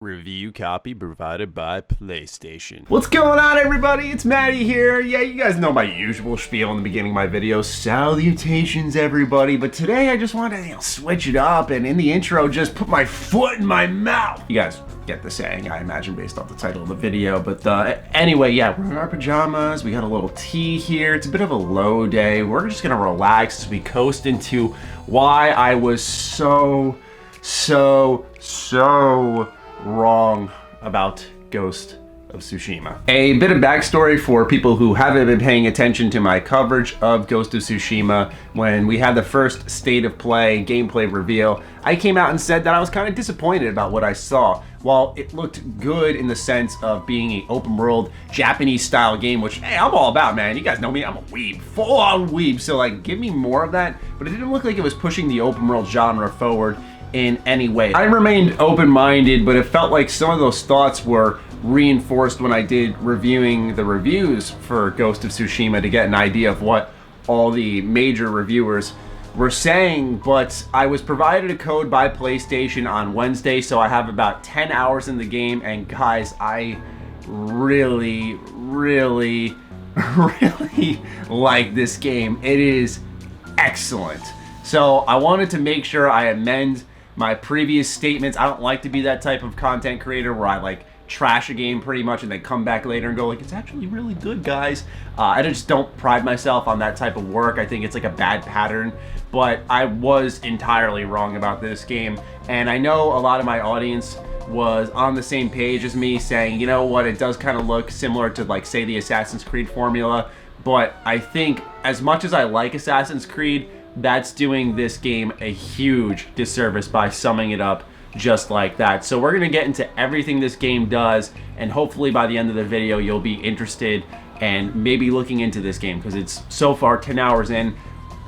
Review copy provided by PlayStation. What's going on, everybody? It's Matty here. Yeah, you guys know my usual spiel in the beginning of my videos. Salutations, everybody. But today I just wanted to switch it up and in the intro just put my foot in my mouth. You guys get the saying, I imagine, based off the title of the video. But anyway, yeah, we're in our pajamas. We got a little tea here. It's a bit of a low day. We're just gonna relax as we coast into why I was so wrong about Ghost of Tsushima. A bit of backstory for people who haven't been paying attention to my coverage of Ghost of Tsushima. When we had the first state of play gameplay reveal, I came out and said that I was kind of disappointed about what I saw. While it looked good in the sense of being an open world Japanese style game, which, hey, I'm all about, man. You guys know me, I'm a weeb, full on weeb. So like, give me more of that. But it didn't look like it was pushing the open world genre forward in any way. I remained open-minded, but it felt like some of those thoughts were reinforced when I did reviewing the reviews for Ghost of Tsushima to get an idea of what all the major reviewers were saying. But I was provided a code by PlayStation on Wednesday, so I have about 10 hours in the game, and guys, I really like this game. It is excellent. So I wanted to make sure I amend my previous statements. I don't like to be that type of content creator where I like trash a game pretty much and then come back later and go like, it's actually really good, guys. I just don't pride myself on that type of work. I think it's like a bad pattern, but I was entirely wrong about this game. And I know a lot of my audience was on the same page as me, saying, you know what, it does kind of look similar to, like, say, the Assassin's Creed formula. But I think as much as I like Assassin's Creed, that's doing this game a huge disservice by summing it up just like that. So we're gonna get into everything this game does, and hopefully by the end of the video you'll be interested and maybe looking into this game, because it's so far 10 hours in,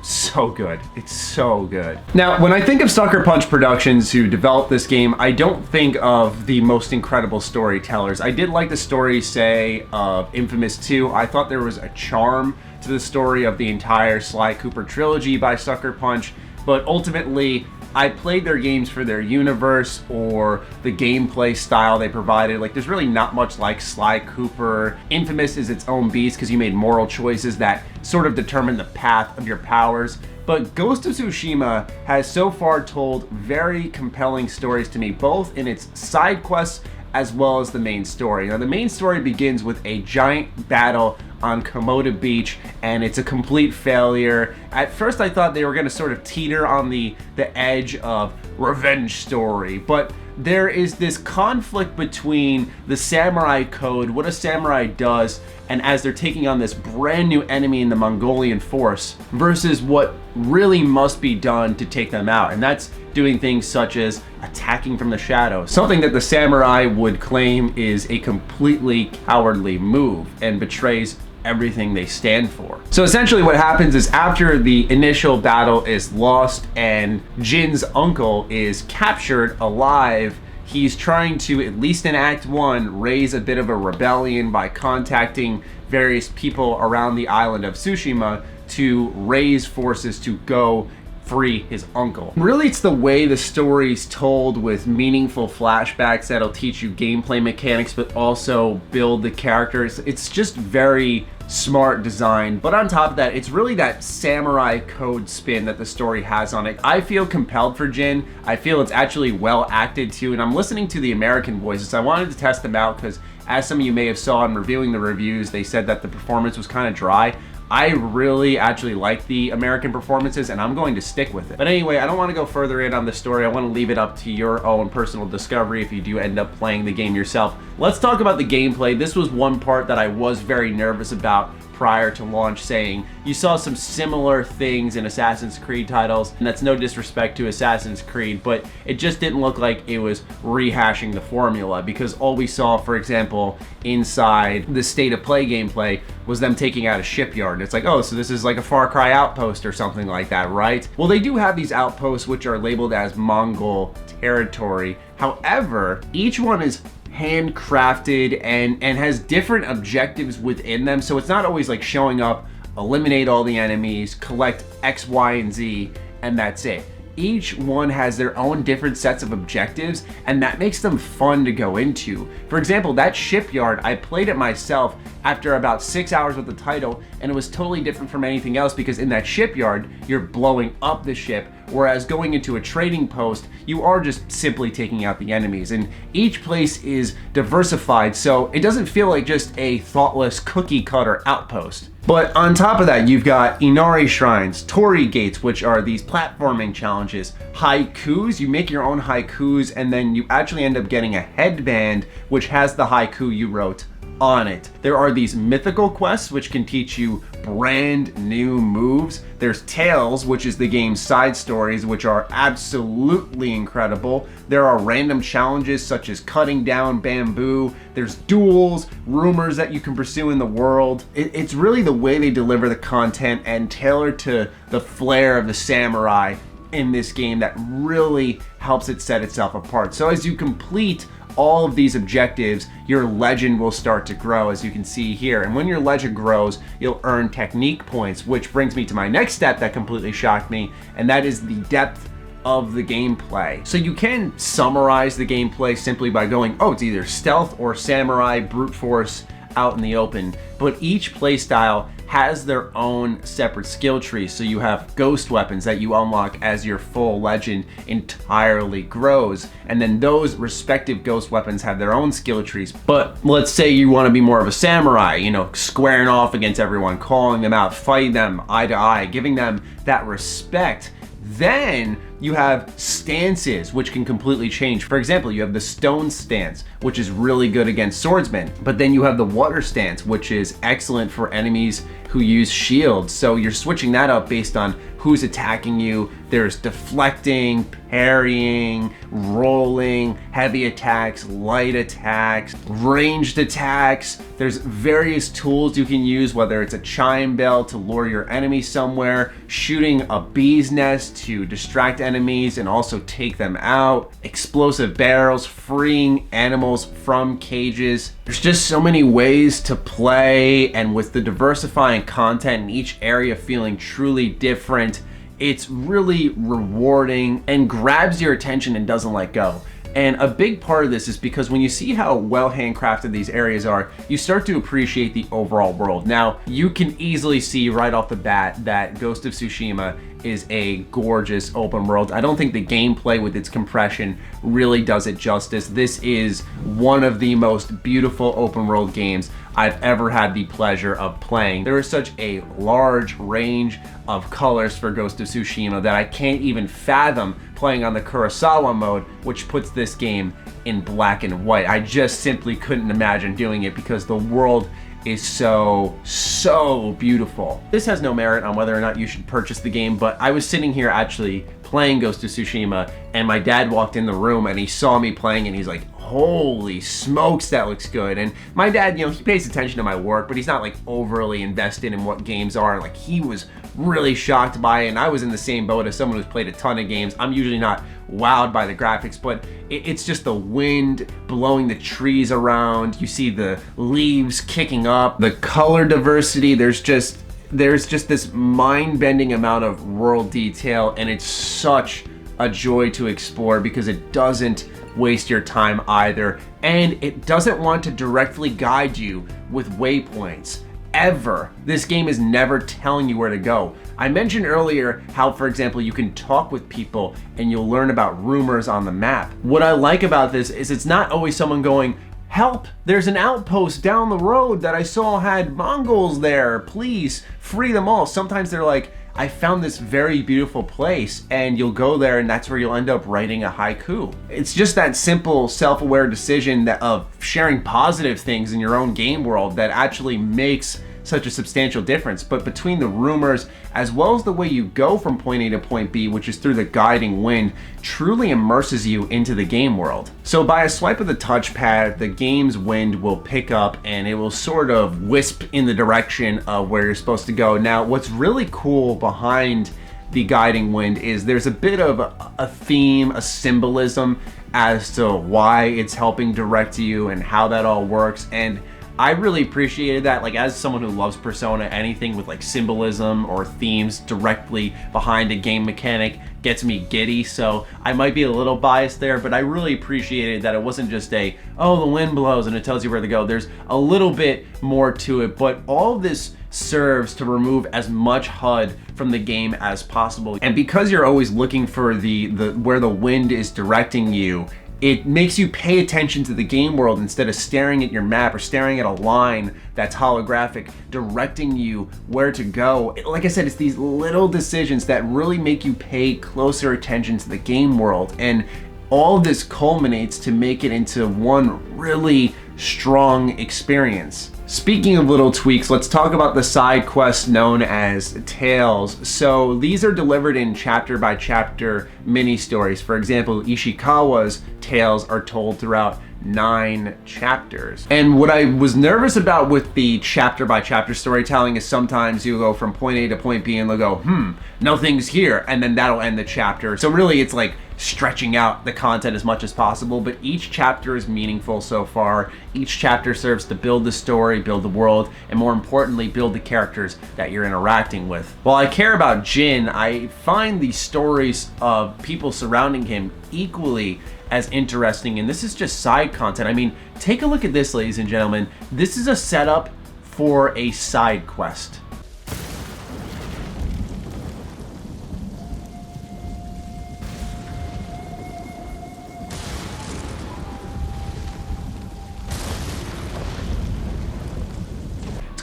so good. It's so good. Now, when I think of Sucker Punch Productions, who developed this game, I don't think of the most incredible storytellers. I did like the story, say, of Infamous 2. I thought there was a charm to the story of the entire Sly Cooper trilogy by Sucker Punch, but ultimately I played their games for their universe or the gameplay style they provided. Like, there's really not much like Sly Cooper. Infamous is its own beast because you made moral choices that sort of determine the path of your powers. But Ghost of Tsushima has so far told very compelling stories to me, both in its side quests as well as the main story. Now, the main story begins with a giant battle on Komoda Beach, and it's a complete failure. At first I thought they were going to sort of teeter on the edge of revenge story, but there is this conflict between the samurai code, what a samurai does, and as they're taking on this brand new enemy in the Mongolian force, versus what really must be done to take them out, and that's doing things such as attacking from the shadows, something that the samurai would claim is a completely cowardly move and betrays everything they stand for. So essentially what happens is, after the initial battle is lost and Jin's uncle is captured alive, he's trying to, at least in Act 1, raise a bit of a rebellion by contacting various people around the island of Tsushima to raise forces to go free his uncle. Really, it's the way the story's told, with meaningful flashbacks that'll teach you gameplay mechanics but also build the characters. It's just very smart design, but on top of that, it's really that samurai code spin that the story has on it. I feel compelled for Jin. I feel it's actually well acted too, and I'm listening to the American voices. I wanted to test them out because, as some of you may have saw in reviewing the reviews, they said that the performance was kind of dry. I really actually like the American performances, and I'm going to stick with it. But anyway, I don't want to go further in on the story. I want to leave it up to your own personal discovery if you do end up playing the game yourself. Let's talk about the gameplay. This was one part that I was very nervous about prior to launch, saying you saw some similar things in Assassin's Creed titles, and that's no disrespect to Assassin's Creed, but it just didn't look like it was rehashing the formula, because all we saw, for example, inside the state of play gameplay was them taking out a shipyard. And it's like, oh, so this is like a Far Cry outpost or something like that, right? Well, they do have these outposts which are labeled as Mongol territory. However, each one is handcrafted and has different objectives within them, so it's not always like showing up, eliminate all the enemies, collect X, Y, and Z, and that's it. each one has their own different sets of objectives, and that makes them fun to go into. For example, that shipyard, I played it myself after about 6 hours with the title, and it was totally different from anything else because in that shipyard, you're blowing up the ship, whereas going into a trading post, you are just simply taking out the enemies. And each place is diversified, so it doesn't feel like just a thoughtless cookie cutter outpost. But on top of that, you've got Inari Shrines, Tori Gates, which are these platforming challenges, haikus, you make your own haikus, and then you actually end up getting a headband which has the haiku you wrote on it. There are these mythical quests which can teach you brand new moves. There's Tales, which is the game's side stories, which are absolutely incredible. There are random challenges such as cutting down bamboo. There's duels, rumors that you can pursue in the world. It's really the way they deliver the content and tailor to the flair of the samurai in this game that really helps it set itself apart. So as you complete all of these objectives, your legend will start to grow, as you can see here. And when your legend grows, you'll earn technique points, which brings me to my next step that completely shocked me, and that is the depth of the gameplay. So you can summarize the gameplay simply by going, oh, it's either stealth or samurai, brute force, out in the open, but each playstyle has their own separate skill tree. So you have ghost weapons that you unlock as your full legend entirely grows, and then those respective ghost weapons have their own skill trees. But let's say you want to be more of a samurai, you know, squaring off against everyone, calling them out, fighting them eye to eye, giving them that respect. Then you have stances, which can completely change. For example, you have the stone stance, which is really good against swordsmen. But then you have the water stance, which is excellent for enemies who use shields. So you're switching that up based on who's attacking you. There's deflecting, parrying, rolling, heavy attacks, light attacks, ranged attacks. There's various tools you can use, whether it's a chime bell to lure your enemy somewhere, shooting a bee's nest to distract enemies and also take them out, explosive barrels, freeing animals from cages. There's just so many ways to play, and with the diversifying content in each area feeling truly different, it's really rewarding and grabs your attention and doesn't let go. And a big part of this is because when you see how well handcrafted these areas are, you start to appreciate the overall world. Now, you can easily see right off the bat that Ghost of Tsushima is a gorgeous open world. I don't think the gameplay with its compression really does it justice. This is one of the most beautiful open world games I've ever had the pleasure of playing. There is such a large range of colors for Ghost of Tsushima that I can't even fathom playing on the Kurosawa mode, which puts this game in black and white. I just simply couldn't imagine doing it because the world is so beautiful. This has no merit on whether or not you should purchase the game, but I was sitting here actually playing Ghost of Tsushima, and my dad walked in the room and he saw me playing and he's like, holy smokes, that looks good. And my dad, you know, he pays attention to my work, but he's not like overly invested in what games are. Like, he was really shocked by it, and I was in the same boat as someone who's played a ton of games. I'm usually not wowed by the graphics, but it's just the wind blowing the trees around. You see the leaves kicking up, the color diversity. There's just this mind-bending amount of world detail, and it's such a joy to explore because it doesn't waste your time either, and it doesn't want to directly guide you with waypoints. Ever. This game is never telling you where to go. I mentioned earlier how, for example, you can talk with people and you'll learn about rumors on the map. What I like about this is it's not always someone going, help, there's an outpost down the road that I saw had Mongols there, please free them all. Sometimes they're like, I found this very beautiful place, and you'll go there and that's where you'll end up writing a haiku. It's just that simple self-aware decision of sharing positive things in your own game world that actually makes such a substantial difference. But between the rumors as well as the way you go from point A to point B, which is through the guiding wind, truly immerses you into the game world. So by a swipe of the touchpad, the game's wind will pick up and it will sort of wisp in the direction of where you're supposed to go. Now, what's really cool behind the guiding wind is there's a bit of a theme, a symbolism as to why it's helping direct you and how that all works. And I really appreciated that. Like, as someone who loves Persona, anything with like symbolism or themes directly behind a game mechanic gets me giddy, so I might be a little biased there, but I really appreciated that it wasn't just a, oh, the wind blows and it tells you where to go. There's a little bit more to it, but all of this serves to remove as much HUD from the game as possible. And because you're always looking for the where the wind is directing you, it makes you pay attention to the game world instead of staring at your map or staring at a line that's holographic directing you where to go. Like I said, it's these little decisions that really make you pay closer attention to the game world. And all of this culminates to make it into one really strong experience. Speaking of little tweaks, let's talk about the side quests known as tales. So these are delivered in chapter by chapter mini stories. For example, Ishikawa's tales are told throughout 9 chapters. And what I was nervous about with the chapter by chapter storytelling is sometimes you go from point A to point B and they'll go, nothing's here, and then that'll end the chapter. So really it's like stretching out the content as much as possible, but each chapter is meaningful so far. Each chapter serves to build the story, build the world, and more importantly, build the characters that you're interacting with. While I care about Jin, I find the stories of people surrounding him equally as interesting, and this is just side content. I mean, take a look at this, ladies and gentlemen. This is a setup for a side quest.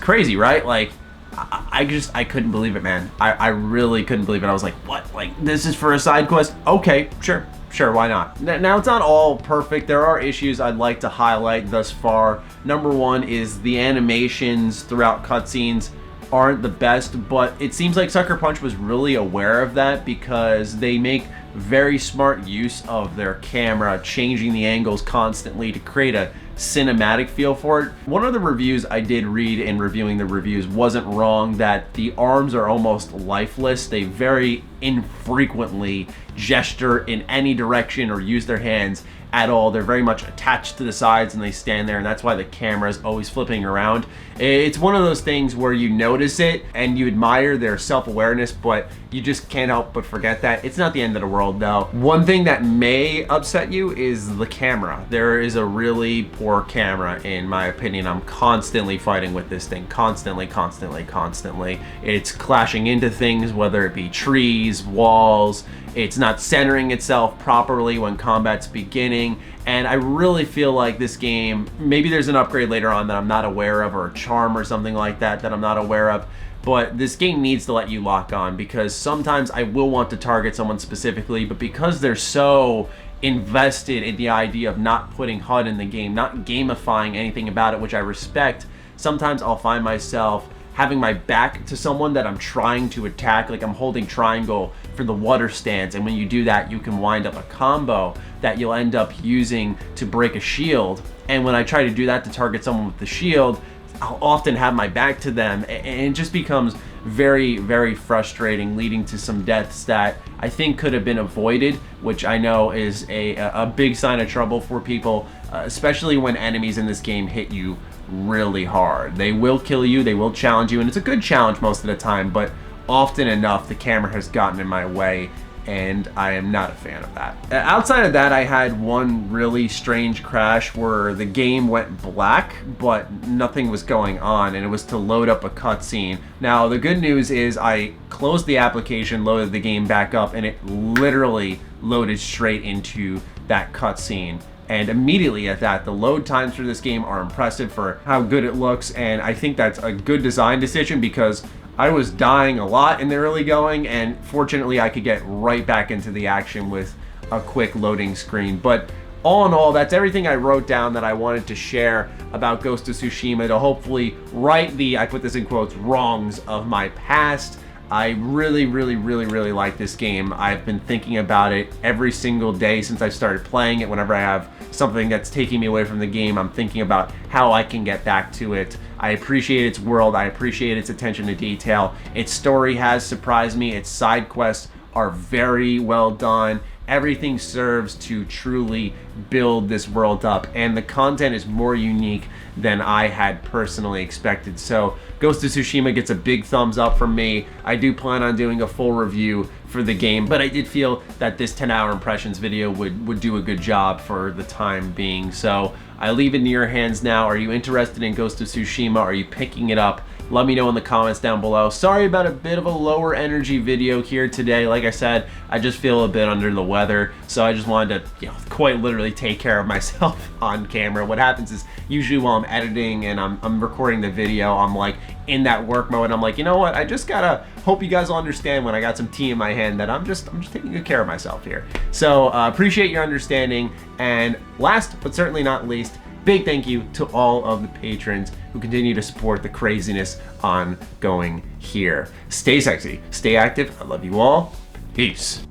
Crazy, right? Like, I couldn't believe it, man. I really couldn't believe it. I was like, what? Like, this is for a side quest? Okay, sure, why not? Now, it's not all perfect. There are issues I'd like to highlight thus far. Number one is the animations throughout cutscenes aren't the best, but it seems like Sucker Punch was really aware of that because they make very smart use of their camera, changing the angles constantly to create a cinematic feel for it. One of the reviews I did read in reviewing the reviews wasn't wrong that the arms are almost lifeless. They very infrequently gesture in any direction or use their hands at all. They're very much attached to the sides and they stand there, and that's why the camera is always flipping around. It's one of those things where you notice it and you admire their self-awareness, but you just can't help but forget that. It's not the end of the world though. One thing that may upset you is the camera. There is a really poor camera in my opinion. I'm constantly fighting with this thing, constantly. It's clashing into things, whether it be trees, walls. It's not centering itself properly when combat's beginning, and I really feel like this game, maybe there's an upgrade later on that I'm not aware of, or a charm or something like that that I'm not aware of, but this game needs to let you lock on, because sometimes I will want to target someone specifically, but because they're so invested in the idea of not putting HUD in the game, not gamifying anything about it, which I respect, sometimes I'll find myself having my back to someone that I'm trying to attack, like I'm holding triangle for the water stance, and when you do that, you can wind up a combo that you'll end up using to break a shield. And when I try to do that to target someone with the shield, I'll often have my back to them, and it just becomes very frustrating, leading to some deaths that I think could have been avoided, which I know is a big sign of trouble for people, especially when enemies in this game hit you really hard. They will kill you, they will challenge you, and it's a good challenge most of the time, but often enough the camera has gotten in my way, and I am not a fan of that. Outside of that, I had one really strange crash where the game went black, but nothing was going on, and it was to load up a cutscene. Now, the good news is I closed the application, loaded the game back up, and it literally loaded straight into that cutscene. And immediately at that, the load times for this game are impressive for how good it looks, and I think that's a good design decision because I was dying a lot in the early going, and fortunately I could get right back into the action with a quick loading screen. But all in all, that's everything I wrote down that I wanted to share about Ghost of Tsushima to hopefully right the, I put this in quotes, wrongs of my past. I really like this game. I've been thinking about it every single day since I started playing it. Whenever I have something that's taking me away from the game, I'm thinking about how I can get back to it. I appreciate its world. I appreciate its attention to detail. Its story has surprised me. Its side quests are very well done. everything serves to truly build this world up, and the content is more unique than I had personally expected. So Ghost of Tsushima gets a big thumbs up from me. I do plan on doing a full review for the game, but I did feel that this 10-hour impressions video would do a good job for the time being. So I leave it in your hands now. Are you interested in Ghost of Tsushima? Are you picking it up? Let me know in the comments down below. Sorry about a bit of a lower energy video here today. Like I said, I just feel a bit under the weather, so I just wanted to, quite literally take care of myself on camera. What happens is usually while I'm editing and I'm recording the video, I'm like in that work mode. I'm like, you know what? I just gotta hope you guys will understand when I got some tea in my hand that I'm just taking good care of myself here. So appreciate your understanding. And last but certainly not least, big thank you to all of the patrons who continue to support the craziness ongoing here. Stay sexy, stay active. I love you all. Peace.